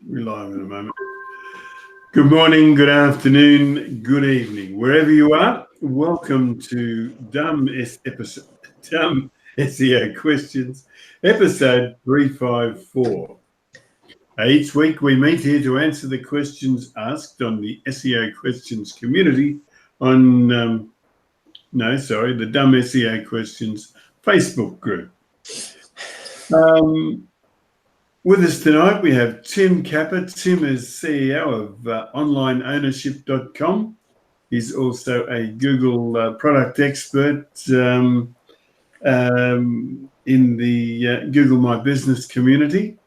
We're live in a moment. Good morning, good afternoon, good evening, wherever you are. Welcome to Dumb SEO Questions, episode 354. Each week we meet here to answer the questions asked on the SEO Questions community on, the Dumb SEO Questions Facebook group. With us tonight, we have Tim Capper. Tim is CEO of onlineownership.com. He's also a Google product expert in the Google My Business community.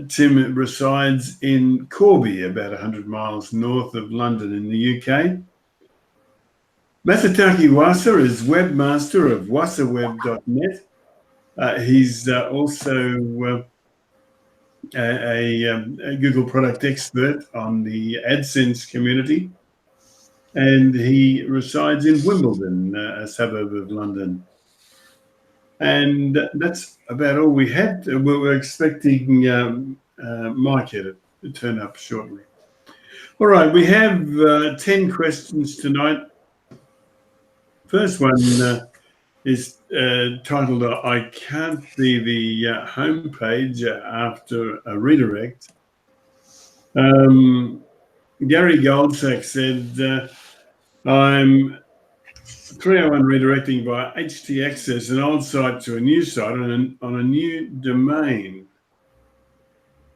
Tim resides in Corby, about 100 miles north of London in the UK. Masataki Wasa is webmaster of wasaweb.net. He's also a Google product expert on the AdSense community, and he resides in Wimbledon, a suburb of London. And that's about all we had. We're expecting Mike here to turn up shortly. All right, we have 10 questions tonight. First one is titled, I can't see the homepage after a redirect. Gary Goldsack said, I'm 301 redirecting via htaccess, an old site to a new site on a new domain.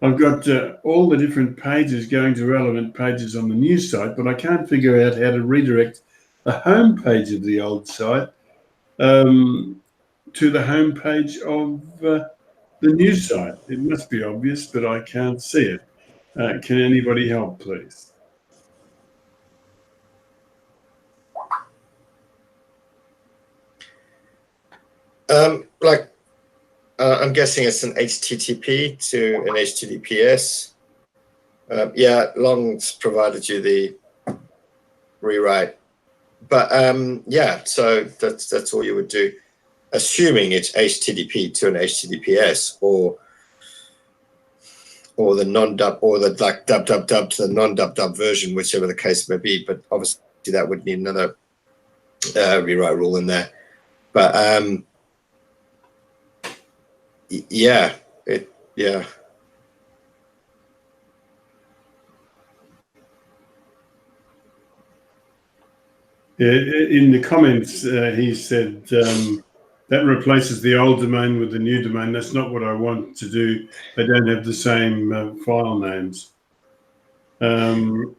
I've got all the different pages going to relevant pages on the new site, but I can't figure out how to redirect the homepage of the old site to the homepage of the new site. It must be obvious, but I can't see it. Can anybody help, please? I'm guessing it's an HTTP to an HTTPS. Long's provided you the rewrite. But so that's all you would do, assuming it's HTTP to an HTTPS or the non-dub or the dub to the non-dub version, whichever the case may be. But obviously that would need another rewrite rule in there. But In the comments, he said that replaces the old domain with the new domain. That's not what I want to do. They don't have the same file names. The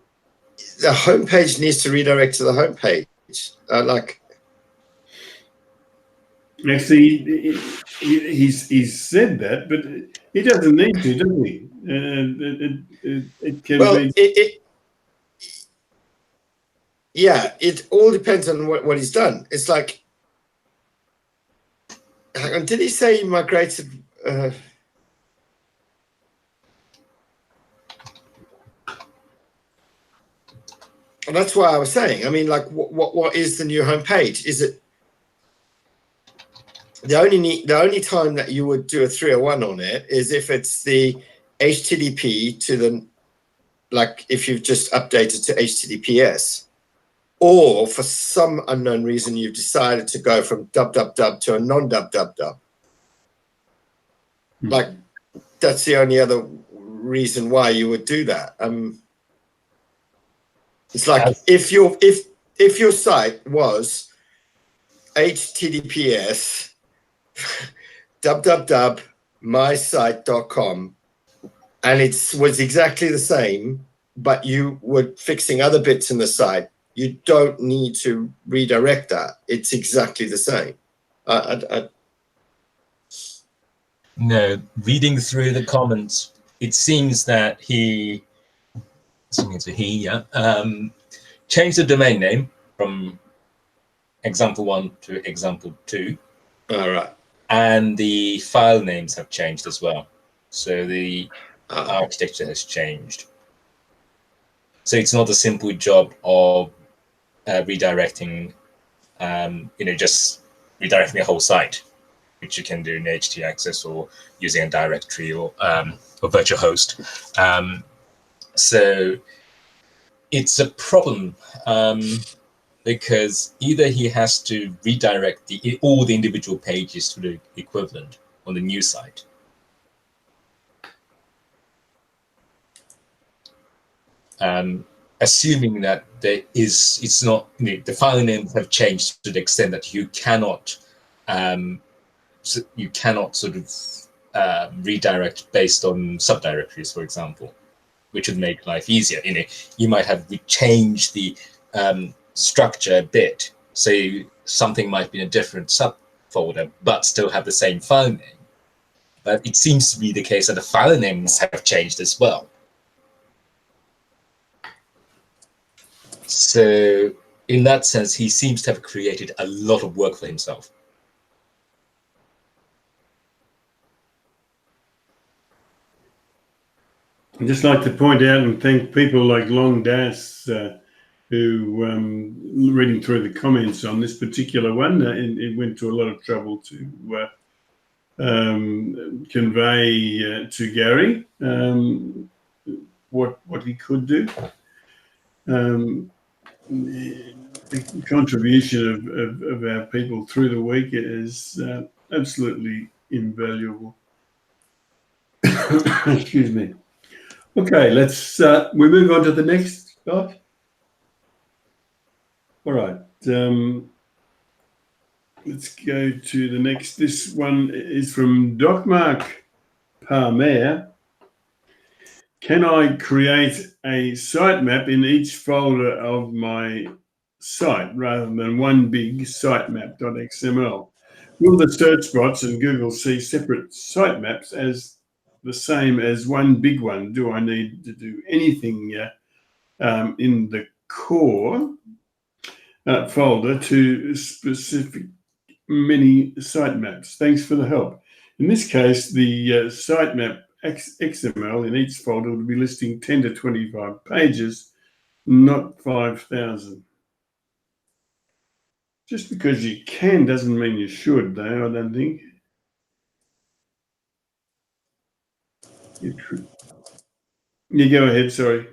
homepage needs to redirect to the homepage. Actually, he's said that, but he doesn't need to, does he? It can be. It all depends on what he's done. It's like, hang on, did he say he migrated? That's why I was saying. I mean, like, what is the new homepage? Is it the only time that you would do a 301 on it is if it's the HTTP to the, like, if you've just updated to HTTPS. Or for some unknown reason, you've decided to go from dub to a non-dub. Like, that's the only other reason why you would do that. It's like if your site was HTTPS mysite.com and it was exactly the same, but you were fixing other bits in the site, you don't need to redirect that. It's exactly the same. No, reading through the comments, it seems that he changed the domain name from example 1 to example 2. All right. And the file names have changed as well. So the architecture has changed. So it's not a simple job of redirecting, just redirecting the whole site. which you can do in htaccess or using a directory or virtual host. So it's a problem because either he has to redirect all the individual pages to the equivalent on the new site. Assuming that it's not, the file names have changed to the extent that you cannot sort of redirect based on subdirectories, for example, which would make life easier. You might have changed the structure a bit, so something might be in a different subfolder, but still have the same file name. But it seems to be the case that the file names have changed as well. So in that sense, he seems to have created a lot of work for himself. I'd just like to point out and thank people like Long Das, who, reading through the comments on this particular one, it went to a lot of trouble to convey to Gary what he could do. The contribution of our people through the week is absolutely invaluable. Excuse me. Okay, let's we move on to the next guy. All right, let's go to the next. This one is from Docmark Parmere. Can I create a sitemap in each folder of my site rather than one big sitemap.xml? Will the search bots and Google see separate sitemaps as the same as one big one? Do I need to do anything in the core folder to specific many sitemaps? Thanks for the help. In this case, the sitemap XML in each folder will be listing 10 to 25 pages, not 5,000. Just because you can doesn't mean you should, though, I don't think. You go ahead, sorry.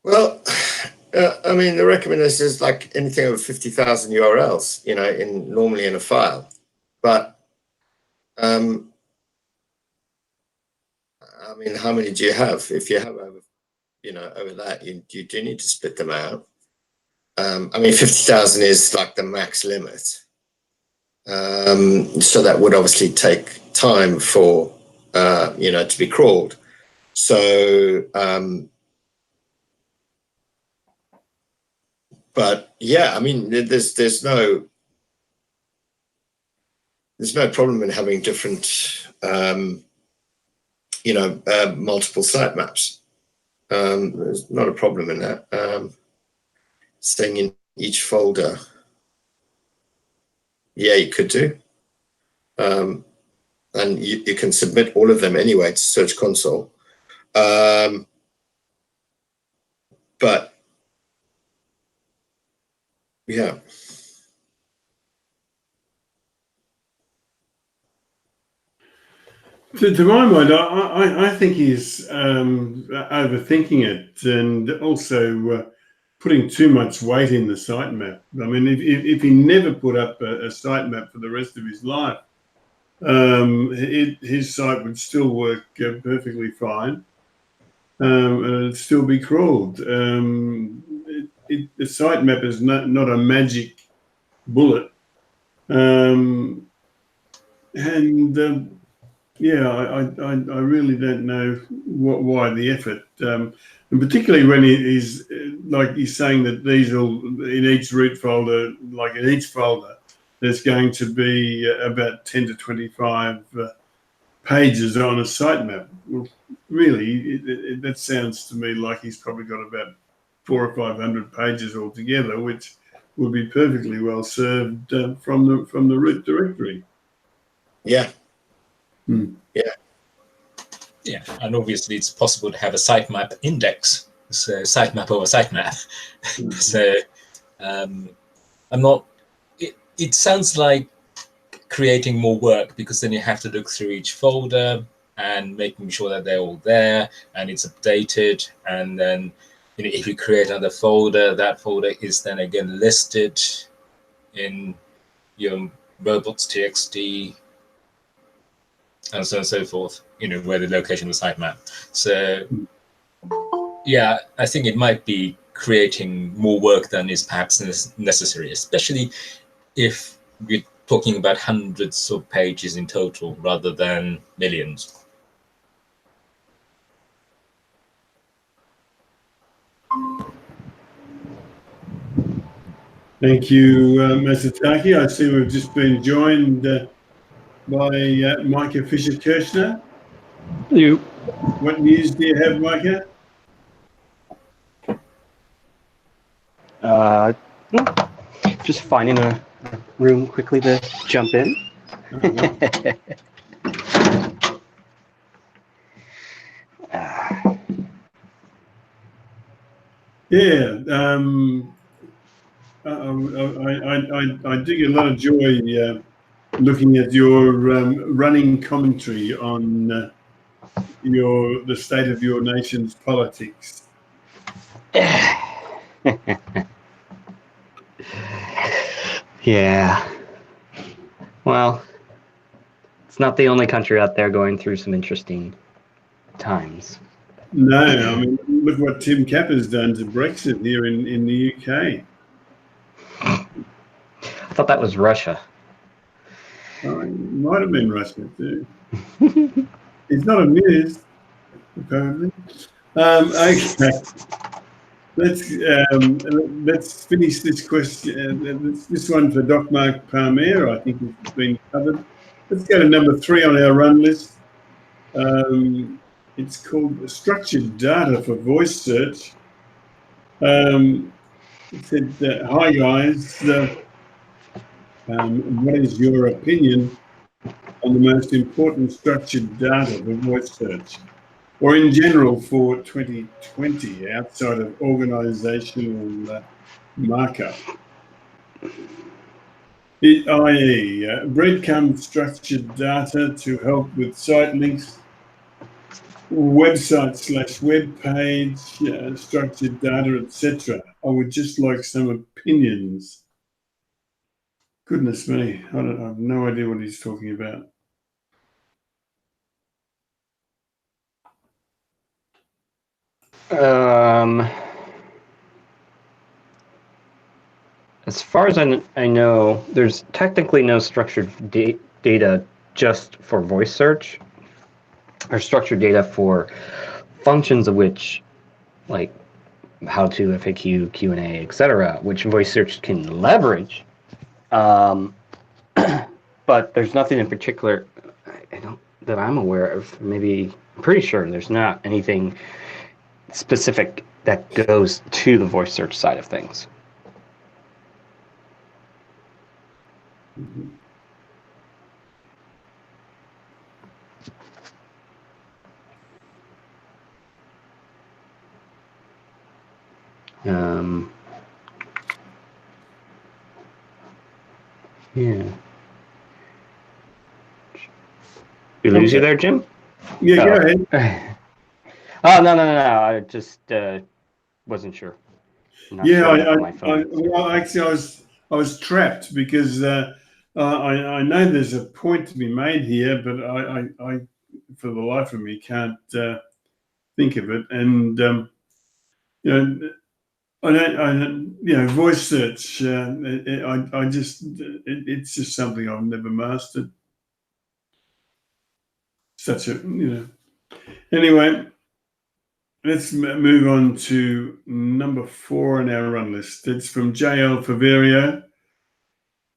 Well, I mean, the recommendation is like anything over 50,000 URLs, normally in a file. But I mean, how many do you have? If you have over, over that, you do need to split them out. I mean, 50,000 is like the max limit. So that would obviously take time for, to be crawled. So, but yeah, I mean, there's no problem in having different, multiple sitemaps. There's not a problem in that. Staying in each folder, yeah, you could do. And you can submit all of them anyway to Search Console. But yeah. To my mind, I think he's overthinking it and also putting too much weight in the sitemap. I mean, if he never put up a sitemap for the rest of his life, his site would still work perfectly fine, and it'd still be crawled. The sitemap is not a magic bullet, and yeah, I really don't know why the effort, and particularly when he's like he's saying that these will in each root folder, like in each folder, there's going to be about 10 to 25 pages on a sitemap. Well, really, that sounds to me like he's probably got about 400 or 500 pages altogether, which would be perfectly well served from the root directory. Yeah. Yeah. Yeah, and obviously it's possible to have a sitemap index, so sitemap over sitemap. So I'm not. It sounds like creating more work, because then you have to look through each folder and making sure that they're all there and it's updated. And then, if you create another folder, that folder is then again listed in your robots.txt and so on and so forth, where the location of the sitemap. So yeah, I think it might be creating more work than is perhaps necessary, especially if we're talking about hundreds of pages in total rather than millions. Thank you, Masataki. I see we've just been joined by Micah Fisher-Kirchner. You. What news do you have, Micah? Just finding a room quickly to jump in. Yeah, I dig a lot of joy looking at your running commentary on the state of your nation's politics. Yeah. Well, it's not the only country out there going through some interesting times. No, I mean, look what Tim Capper's done to Brexit here in the UK. I thought that was Russia. Oh, it might have been Russia too. It's not amused, apparently. Okay. Let's finish this question. This one for Doc Mark Palmer, I think, has been covered. Let's go to number 3 on our run list. It's called Structured Data for Voice Search. It said, hi guys, what is your opinion on the most important structured data for voice search, or in general for 2020, outside of organisational markup, i.e. breadcrumb structured data to help with site links, website/web page, structured data, etc. I would just like some opinions. Goodness me, I have no idea what he's talking about. As far as I know, there's technically no structured data just for voice search, or structured data for functions of which, like how to, FAQ, Q&A, etc., which voice search can leverage. But there's nothing in particular that I'm aware of. Maybe, I'm pretty sure there's not anything specific that goes to the voice search side of things. Mm-hmm. Yeah. We lose you there, Jim? Yeah, go ahead. Oh, no. I just wasn't sure. Yeah, well, actually, I was trapped because I know there's a point to be made here, but I for the life of me, can't think of it. And you know, voice search. It's just something I've never mastered. Anyway, let's move on to number 4 on our run list. It's from JL Faverio,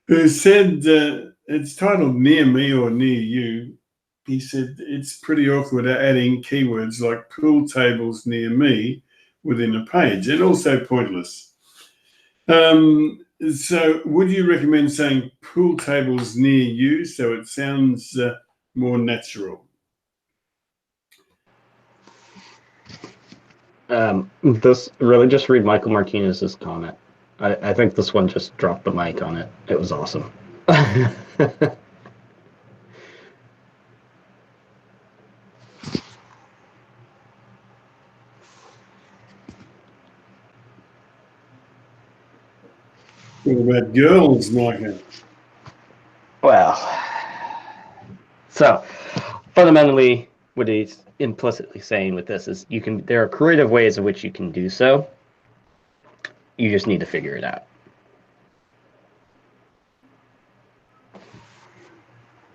who said it's titled Near Me or Near You. He said it's pretty awkward adding keywords like pool tables near me within a page, and also pointless. So would you recommend saying pool tables near you so it sounds more natural? This really just read Michael Martinez's comment. I think this one just dropped the mic on it. It was awesome. What about girls, Micah? Well, so fundamentally, what he's implicitly saying with this is there are creative ways in which you can do so. You just need to figure it out.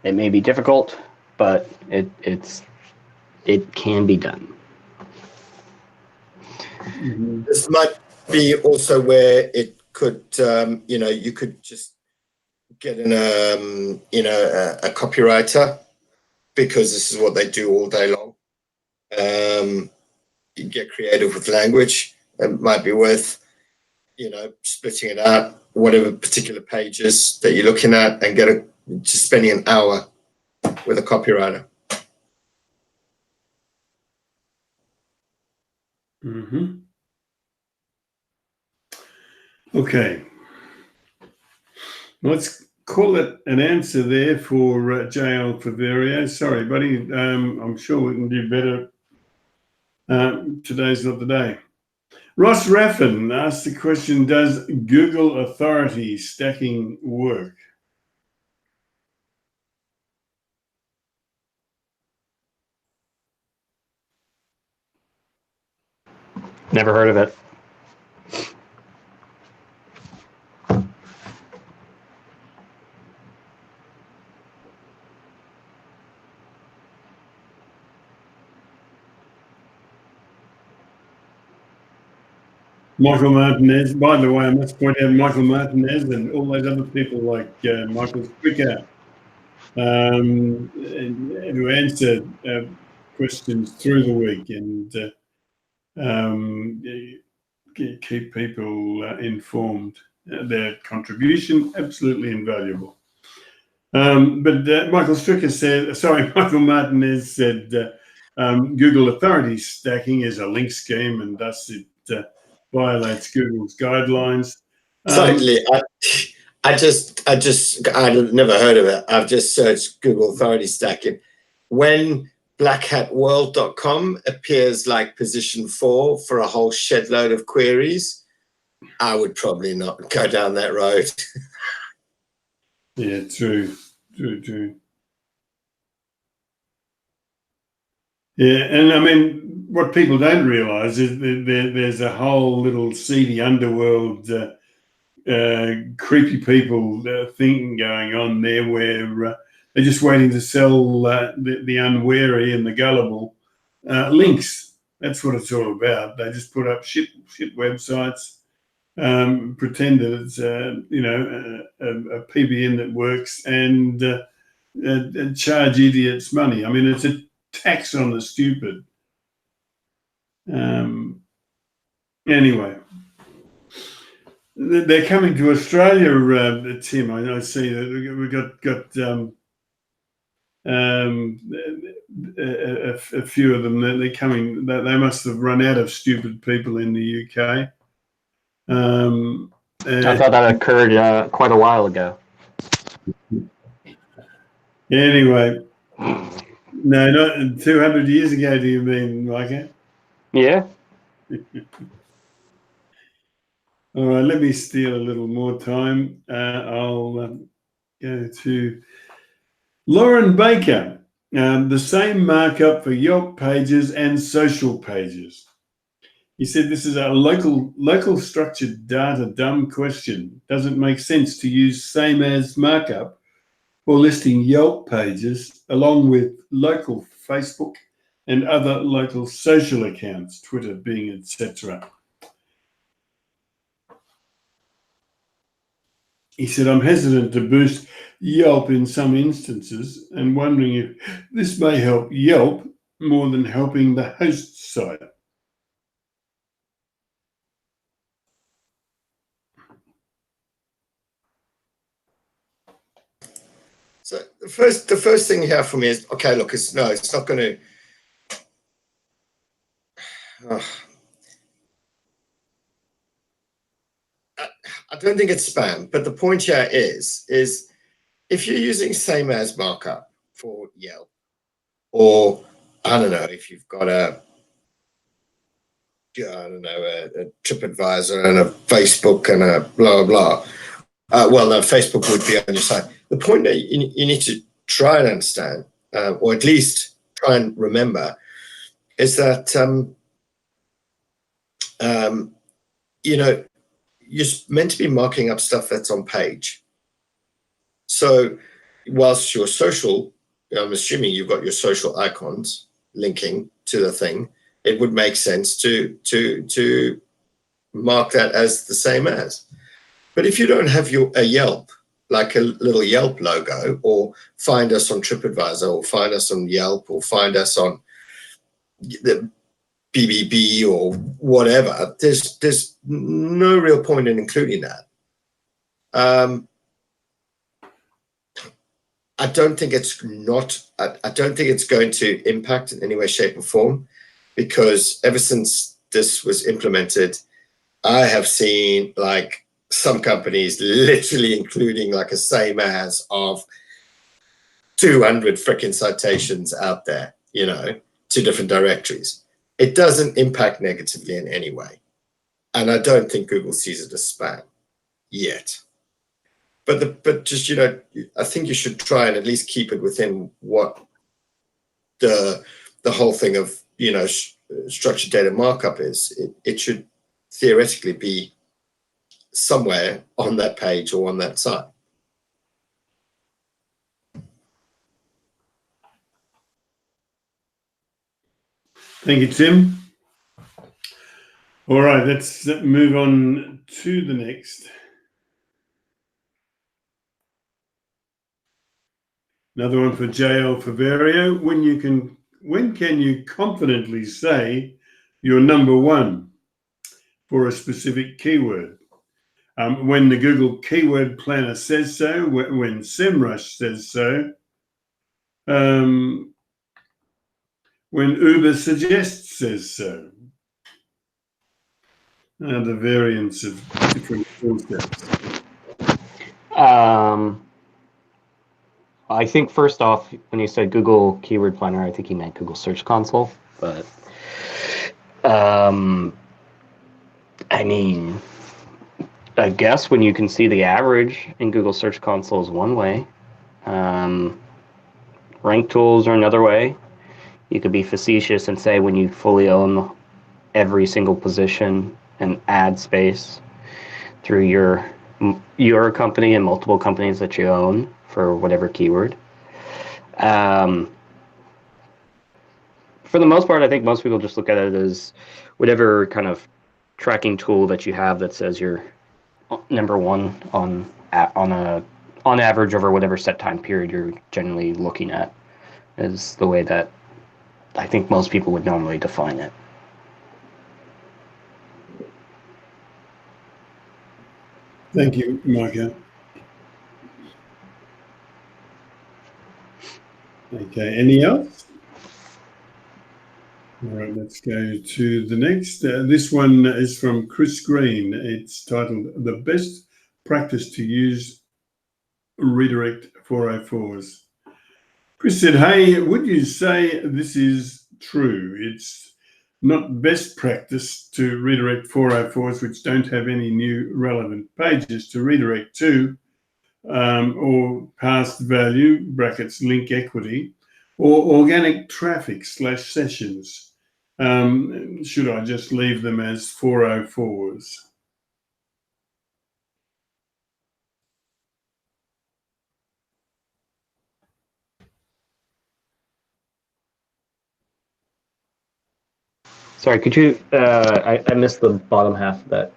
It may be difficult, but it can be done. Mm-hmm. This might be also where it could, you could just get in a copywriter, because this is what they do all day long. You get creative with language. It might be worth, splitting it out, whatever particular pages that you're looking at, and just spending an hour with a copywriter. Mm-hmm. Okay. Let's call it an answer there for JL Faverio. Sorry, buddy. I'm sure we can do better. Today's not the day. Ross Raffin asked the question, does Google authority stacking work? Never heard of it. Michael Martinez, by the way, I must point out Michael Martinez and all those other people like Michael Stricker, who answer questions through the week and keep people informed. Their contribution, absolutely invaluable. But Michael Martinez said Google authority stacking is a link scheme, and thus it violates Google's guidelines. Totally. I'd never heard of it. I've just searched Google authority stacking. When blackhatworld.com appears like position 4 for a whole shed load of queries, I would probably not go down that road. Yeah, true. Yeah, and I mean, what people don't realise is there's a whole little seedy underworld, creepy people thing going on there, where they're just waiting to sell the unwary and the gullible links. That's what it's all about. They just put up shit websites, pretend that it's a PBN that works, and charge idiots money. I mean, it's a tax on the stupid. Anyway, they're coming to Australia, Tim. I see that we've got a few of them. They're coming. They must have run out of stupid people in the UK. I thought that occurred quite a while ago. Anyway, no, not 200 years ago, do you mean, Micah? Yeah. All right, let me steal a little more time. I'll go to Lauren Baker. The same markup for Yelp pages and social pages. He said this is a local structured data dumb question. Doesn't make sense to use same as markup for listing Yelp pages along with local Facebook and other local social accounts, Twitter, Bing, etc. He said, I'm hesitant to boost Yelp in some instances and wondering if this may help Yelp more than helping the host site. So the first thing here for me is, okay, look, it's not going to. I don't think it's spam, but the point here is if you're using same as markup for Yelp, or I don't know, if you've got a TripAdvisor and a Facebook and a blah blah. Well, no, Facebook would be on your side. The point that you need to try and understand, or at least try and remember, is that you're meant to be marking up stuff that's on page. So whilst your social, I'm assuming you've got your social icons linking to the thing, it would make sense to mark that as the same as. But if you don't have a Yelp, like a little Yelp logo, or find us on TripAdvisor, or find us on Yelp, or find us on the BBB or whatever, there's no real point in including that. I don't think it's going to impact in any way, shape, or form, because ever since this was implemented, I have seen like some companies literally including like a same as of 200 freaking citations out there, to different directories. It doesn't impact negatively in any way. And I don't think Google sees it as spam yet. But just, I think you should try and at least keep it within what the whole thing of, structured data markup is. It should theoretically be somewhere on that page or on that site. Thank you, Tim. All right, let's move on to the next. Another one for JL Faverio. When can you confidently say you're number one for a specific keyword? When the Google Keyword Planner says so, when SEMrush says so, when Uber Suggest says so. The variants of different skill sets. I think first off, when you said Google Keyword Planner, I think you meant Google Search Console. But I mean, I guess when you can see the average in Google Search Console is one way. Rank tools are another way. You could be facetious and say when you fully own every single position and ad space through your company and multiple companies that you own for whatever keyword. For the most part, I think most people just look at it as whatever kind of tracking tool that you have that says you're number one on average over whatever set time period you're generally looking at, is the way that I think most people would normally define it. Thank you, Micah. Okay, any else? All right, let's go to the next. This one is from Chris Green. It's titled "The Best Practice to Use Redirect 404s." Chris said, "Hey, would you say this is true? It's not best practice to redirect 404s which don't have any new relevant pages to redirect to, or past value (brackets link equity), or organic traffic /sessions. Should I just leave them as 404s?" Sorry, could you? I missed the bottom half of that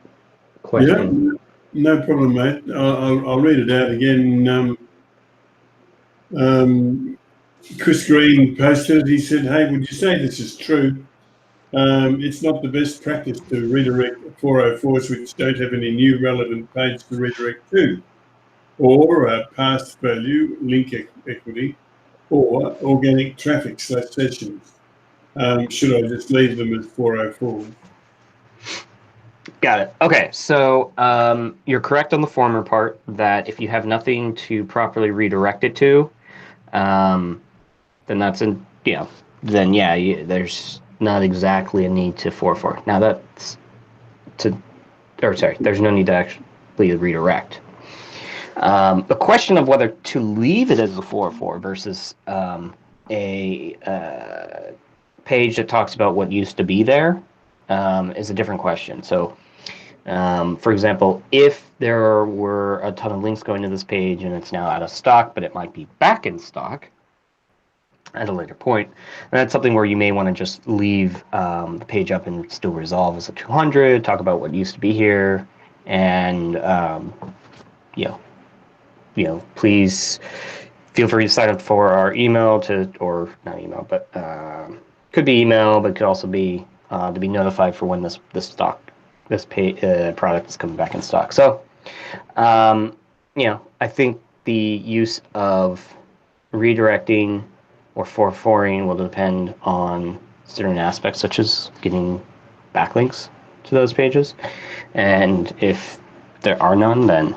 question. Yeah, no problem, mate. I'll read it out again. Chris Green posted it. He said, "Hey, would you say this is true? It's not the best practice to redirect 404s which don't have any new relevant page to redirect to, or past value link equity, or organic traffic /sessions. Should I just leave them as 404s?" Got it. Okay, so you're correct on the former part that if you have nothing to properly redirect it to, then that's then yeah, there's not exactly a need to 404. Now that's there's no need to actually redirect. The question of whether to leave it as a 404 versus a page that talks about what used to be there is a different question. So, for example, if there were a ton of links going to this page and it's now out of stock, but it might be back in stock at a later point, that's something where you may want to just leave the page up and still resolve as a 200, talk about what used to be here, and please feel free to sign up for our email or not email, but could be email, but could also be to be notified for when this product is coming back in stock. So, I think the use of redirecting or 404ing will depend on certain aspects, such as getting backlinks to those pages, and if there are none, then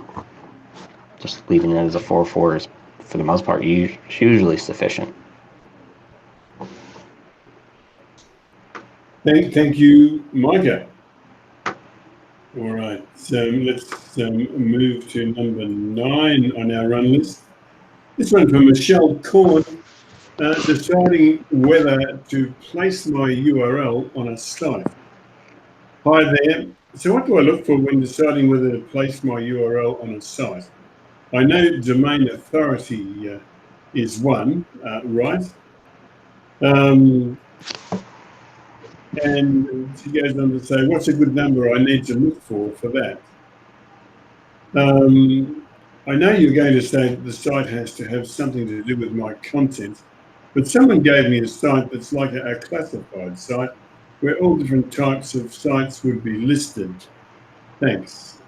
just leaving it as a 404 is, for the most part, usually sufficient. Thank you, Micah. All right, so let's move to number 9 on our run list. This one from Michelle Korn, deciding whether to place my URL on a site. Hi there. So what do I look for when deciding whether to place my URL on a site? I know domain authority is one, right? And she goes on to say, what's a good number I need to look for that? I know you're going to say that the site has to have something to do with my content, but someone gave me a site that's like a classified site where all different types of sites would be listed. Thanks.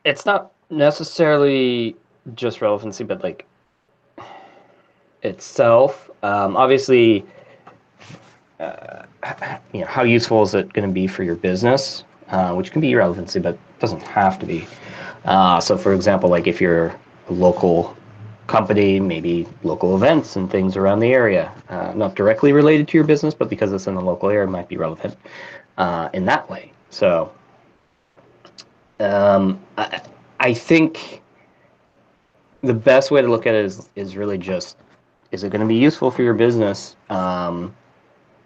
It's not necessarily just relevancy, but like itself. Obviously, how useful is it going to be for your business, which can be relevancy, but doesn't have to be. So, for example, like if you're a local company, maybe local events and things around the area, not directly related to your business, but because it's in the local area, it might be relevant in that way. So, I think the best way to look at it is really just, is it going to be useful for your business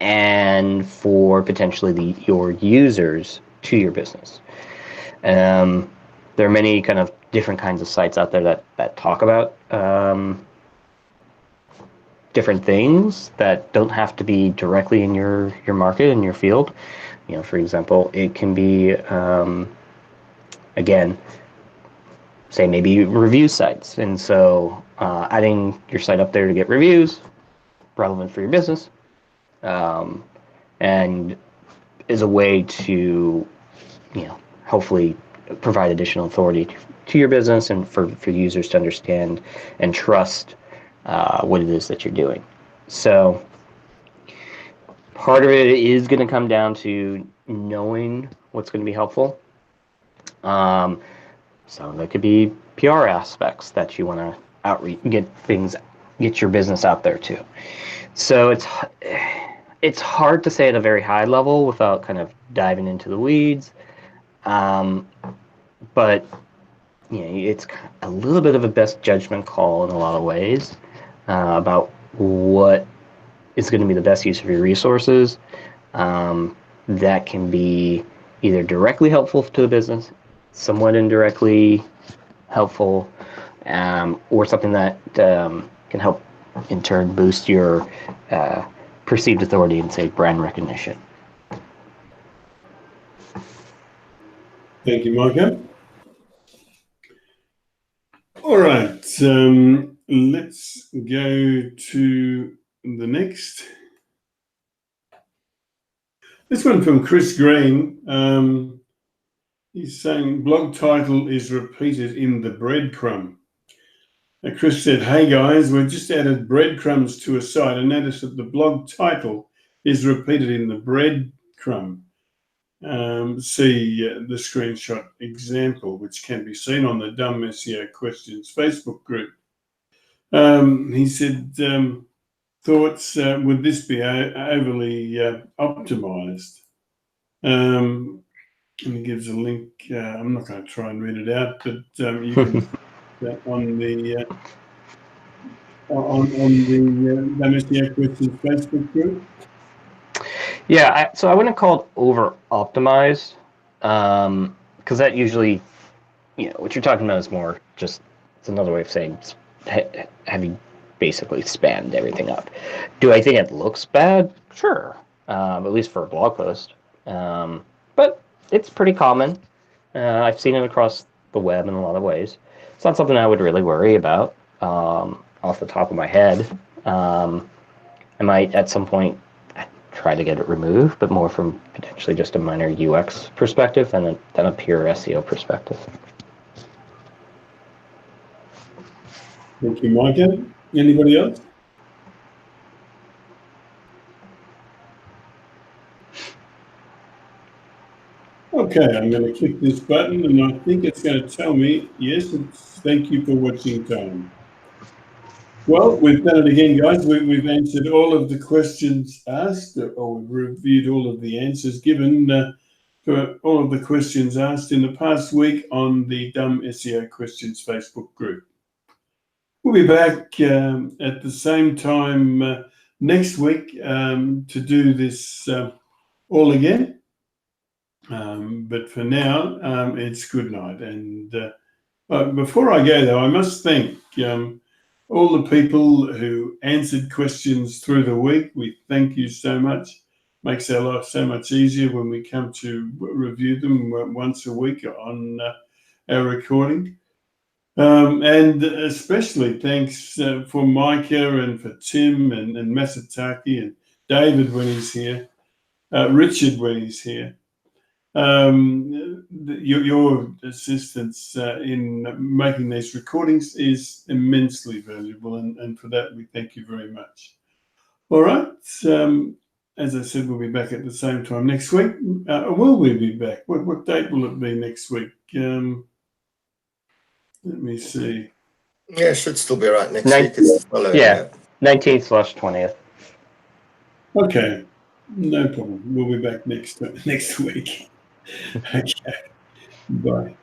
and for potentially your users to your business? There are many kind of different kinds of sites out there that talk about different things that don't have to be directly in your market, in your field. For example, it can be, again, say maybe review sites. And so adding your site up there to get reviews, relevant for your business, and is a way to, hopefully provide additional authority to your business and for users to understand and trust what it is that you're doing. So part of it is going to come down to knowing what's going to be helpful. Some of it could be PR aspects that you want to outreach, get your business out there too. So it's hard to say at a very high level without kind of diving into the weeds. But it's a little bit of a best judgment call in a lot of ways about what is going to be the best use of your resources. That can be either directly helpful to the business, somewhat indirectly helpful, or something that can help in turn boost your perceived authority and, say, brand recognition. Thank you, Micah. All right, let's go to the next. This one from Chris Green. He's saying blog title is repeated in the breadcrumb. Chris said, "Hey guys, we've just added breadcrumbs to a site and noticed that the blog title is repeated in the breadcrumb. See the screenshot example, which can be seen on the Dumb SEO Questions Facebook group." He said, thoughts, would this be overly optimized? And he gives a link. I'm not going to try and read it out, but you can see that on the Dumb SEO Questions Facebook group. Yeah, so I wouldn't call it over optimized, because that usually, what you're talking about is more just, it's another way of saying having basically spammed everything up. Do I think it looks bad? Sure, at least for a blog post, but it's pretty common. I've seen it across the web in a lot of ways. It's not something I would really worry about off the top of my head. I might at some point try to get it removed, but more from potentially just a minor UX perspective than a pure SEO perspective. Thank you, Micah. Anybody else? Okay, I'm going to click this button, and I think it's going to tell me, yes, it's thank you for watching time. Well, we've done it again, guys. We've answered all of the questions asked, or we've reviewed all of the answers given for all of the questions asked in the past week on the Dumb SEO Questions Facebook group. We'll be back at the same time next week to do this all again. But for now, it's good night. And before I go, though, I must thank all the people who answered questions through the week. We thank you so much. Makes our life so much easier when we come to review them once a week on our recording. And especially thanks for Micah and for Tim and Masataki and David when he's here, Richard when he's here. Your assistance in making these recordings is immensely valuable, and for that we thank you very much. All right, as I said, we'll be back at the same time next week. Will we be back? What date will it be next week? Let me see. Yeah, it should still be right next week. It's following, yeah, 19th/20th. Okay, no problem. We'll be back next week. Okay, bye.